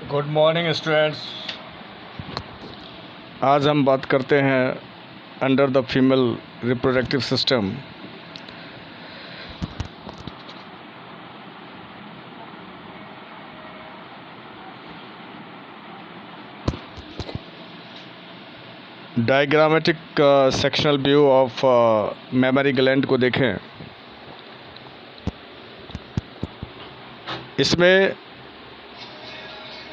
Good morning students. आज हम बात करते हैं under the female reproductive system. Diagrammatic sectional view of mammary gland को देखें। इसमें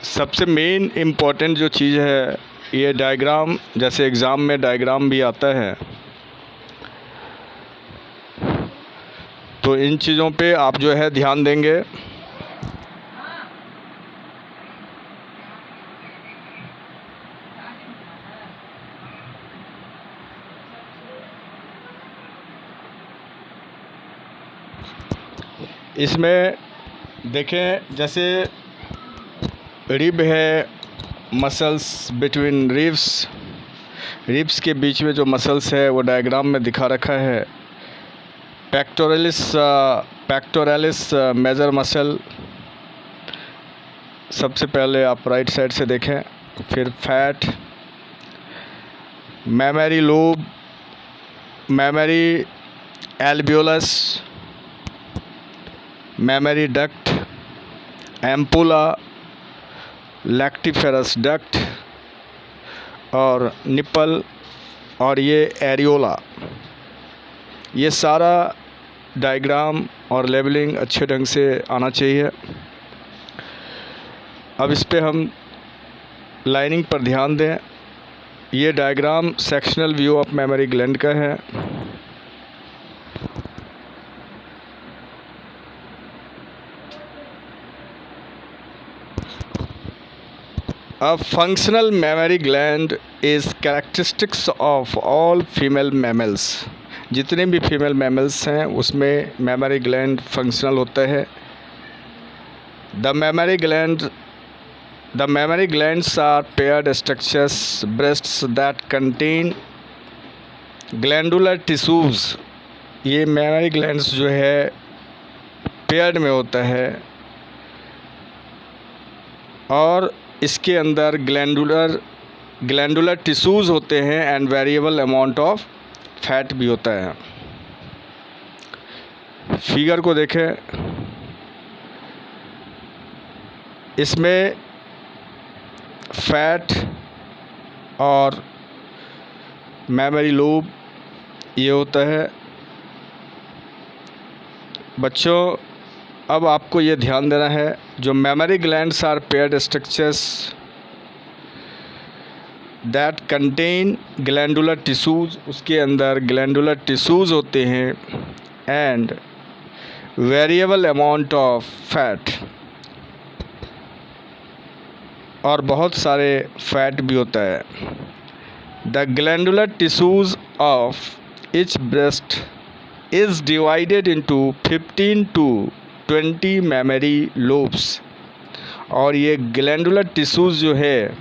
सबसे मेन इम्पॉर्टेंट जो चीज़ है, ये डायग्राम, जैसे एग्ज़ाम में डायग्राम भी आता है, तो इन चीज़ों पे आप जो है ध्यान देंगे। इसमें देखें, जैसे रिब है, मसल्स बिटवीन रिब्स के बीच में जो मसल्स है वो डायग्राम में दिखा रखा है। पैक्टोरलिस मेजर मसल, सबसे पहले आप राइट साइड से देखें। फिर fat, memory lobe, memory alveolus, mammary duct, ampulla, lactiferous duct और निपल, और ये एरियोला। ये सारा डायग्राम और लेबलिंग अच्छे ढंग से आना चाहिए। अब इस पे हम लाइनिंग पर ध्यान दें। ये diagram sectional view of mammary gland का है। A functional mammary gland is characteristics of all female mammals। जितने भी फीमेल मैमल्स हैं उसमें मेमरी ग्लैंड फंक्शनल होता है। The mammary glands are paired structures, breasts that contain glandular tissues। ये mammary glands जो है पेयर्ड में होता है और इसके अंदर ग्लैंडुलर टिश्यूज़ होते हैं and variable amount of fat भी होता है। फिगर को देखें। इसमें फैट और मेमरी लोब ये होता है। बच्चों, अब आपको ये ध्यान देना है, जो mammary glands are paired structures that contain glandular tissues, उसके अंदर ग्लैंडुलर टिश्यूज़ होते हैं and variable amount of fat, और बहुत सारे फैट भी होता है। The glandular tissues of each breast is divided into 15 to 20 mammary lobes. और ये ग्लैंडुलर टिश्यूज़ जो है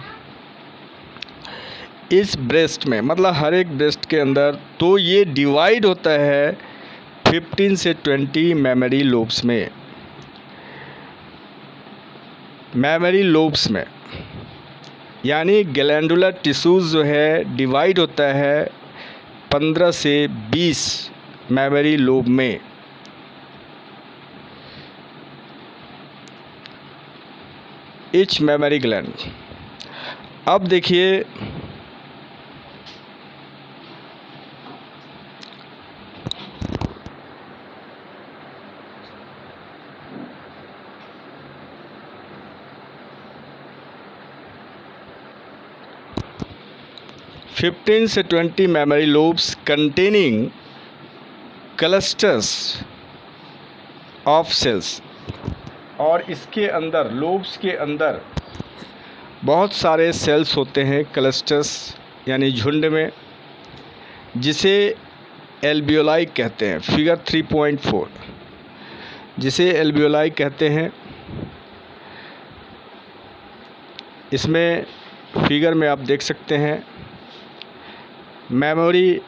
इस ब्रेस्ट में, मतलब हर एक ब्रेस्ट के अंदर, तो ये डिवाइड होता है 15 से 20 मेमरी लोब्स में। मेमरी लोब्स में यानी ग्लैंडुलर टिश्यूज़ जो है डिवाइड होता है 15 से 20 मेमरी लोब में। Each mammary gland. अब देखिए, फिफ्टीन से 20 mammary lobes containing clusters of cells. और इसके अंदर, लोब्स के अंदर बहुत सारे सेल्स होते हैं, क्लस्टर्स यानी झुंड में, जिसे एल्वियोलाई कहते हैं। फिगर 3.4 जिसे एल्वियोलाई कहते हैं। इसमें फिगर में आप देख सकते हैं मेमरी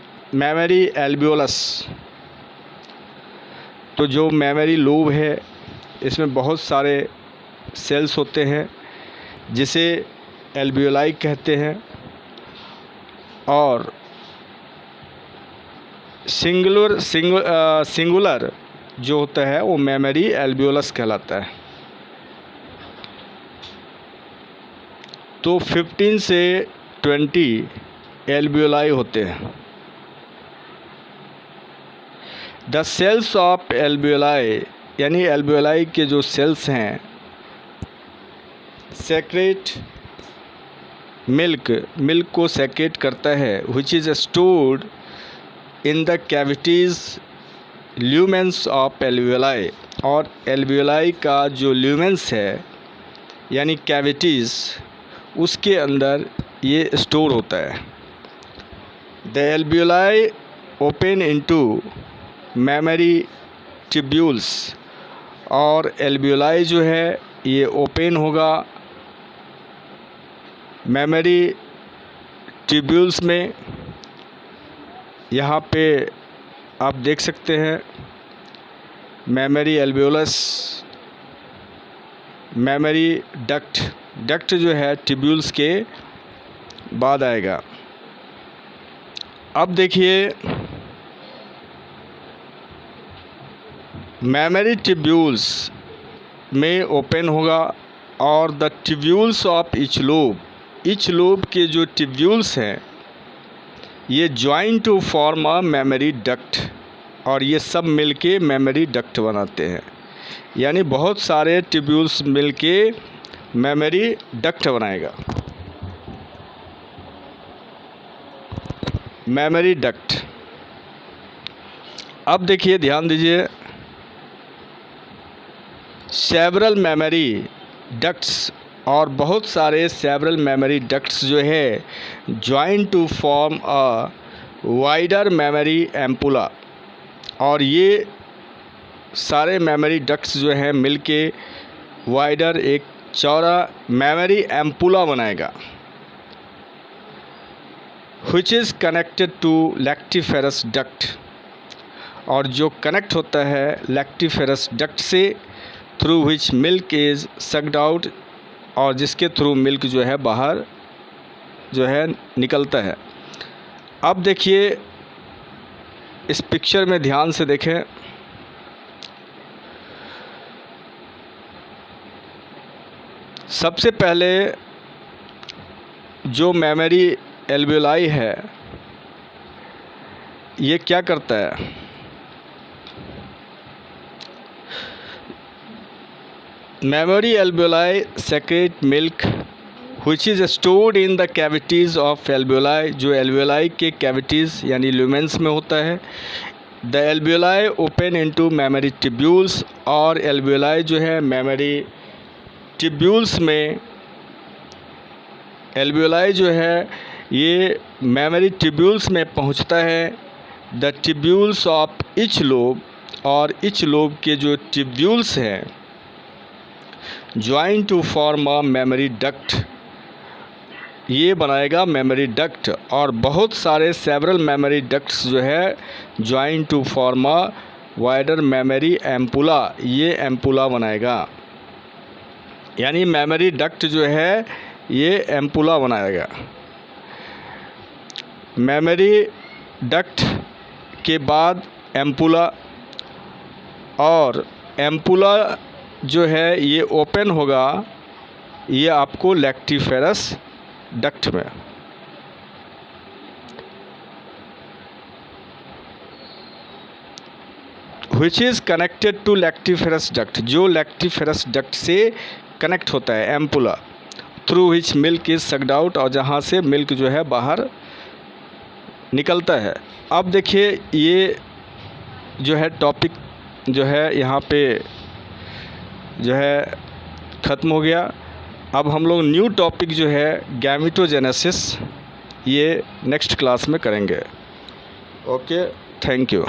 एल्वियोलस। तो जो मेमरी लोब है इसमें बहुत सारे सेल्स होते हैं जिसे एल्वियोलाई कहते हैं, और सिंगुलर जो होता है वो मेमोरी एल्वियोलस कहलाता है। तो 15 से 20 एल्वियोलाई होते हैं। द सेल्स ऑफ एल्वियोलाई, यानी एल्वियोलाई के जो सेल्स हैं, सेक्रेट मिल्क को सेक्रेट करता है, which is stored in the cavities lumens of alveoli, और एल्वियोलाई का जो ल्यूमेंस है यानी कैविटीज़, उसके अंदर ये स्टोर होता है। The alveoli open into mammary tubules, और एल्वियोलाई जो है ये ओपन होगा मेमोरी ट्यूब्यूल्स में। यहाँ पे आप देख सकते हैं मेमोरी एल्वियोलस, मेमोरी डक्ट जो है ट्यूब्यूल्स के बाद आएगा। अब देखिए मेमोरी ट्यूब्यूल्स में ओपन होगा, और the tubules of each lobe के जो ट्यूब्यूल्स हैं ये join to form a mammary duct, और ये सब मिलके मेमोरी डक्ट बनाते हैं। यानी बहुत सारे ट्यूब्यूल्स मिलके मेमोरी डक्ट बनाएगा। Memory duct. अब देखिए, ध्यान दीजिए, सेवरल मेमोरी डक्ट्स, और बहुत सारे सेवरल मेमोरी डक्ट्स जो है join to form a wider mammary ampulla, और ये सारे मेमोरी डक्ट्स जो हैं मिलके वाइडर एक चौड़ा मेमोरी एम्पुला बनाएगा, which is connected to lactiferous duct, और जो कनेक्ट होता है लैक्टिफेरस डक्ट से, through which milk is sucked out, और जिसके थ्रू मिल्क जो है बाहर जो है निकलता है। अब देखिए इस पिक्चर में ध्यान से देखें, सबसे पहले जो मेमोरी एल्वियोलाई है ये क्या करता है, mammary alveoli secrete milk which is stored in the cavities of alveoli, जो एल्वियोलाई के कैविटीज़ यानी ल्यूमेंस में होता है। The alveoli open into mammary tubules, और एल्वियोलाई जो है मेमोरी ट्यूब्यूल्स में, एल्वियोलाई जो है ये मेमोरी ट्यूब्यूल्स में पहुंचता है। The tubules of each lobe, और ईच लोब के जो ट्यूब्यूल्स हैं join to form a mammary duct, ये बनाएगा मेमोरी डक्ट, और बहुत सारे सेवरल मेमोरी डक्ट्स जो है join to form a wider mammary ampulla, ये एम्पुला बनाएगा। यानी मेमोरी डक्ट जो है ये एम्पुला बनाएगा। मेमोरी डक्ट के बाद एम्पुला, और एम्पुला जो है ये ओपन होगा ये आपको लैक्टिफेरस डक्ट में। which is connected to lactiferous duct, जो लैक्टिफेरस डक्ट से कनेक्ट होता है ampulla, through which milk is sucked out, और जहाँ से मिल्क जो है बाहर निकलता है। अब देखिए ये जो है टॉपिक जो है यहाँ पे जो है ख़त्म हो गया। अब हम लोग न्यू टॉपिक जो है गैमेटोजेनेसिस, ये नेक्स्ट क्लास में करेंगे। Okay, thank you.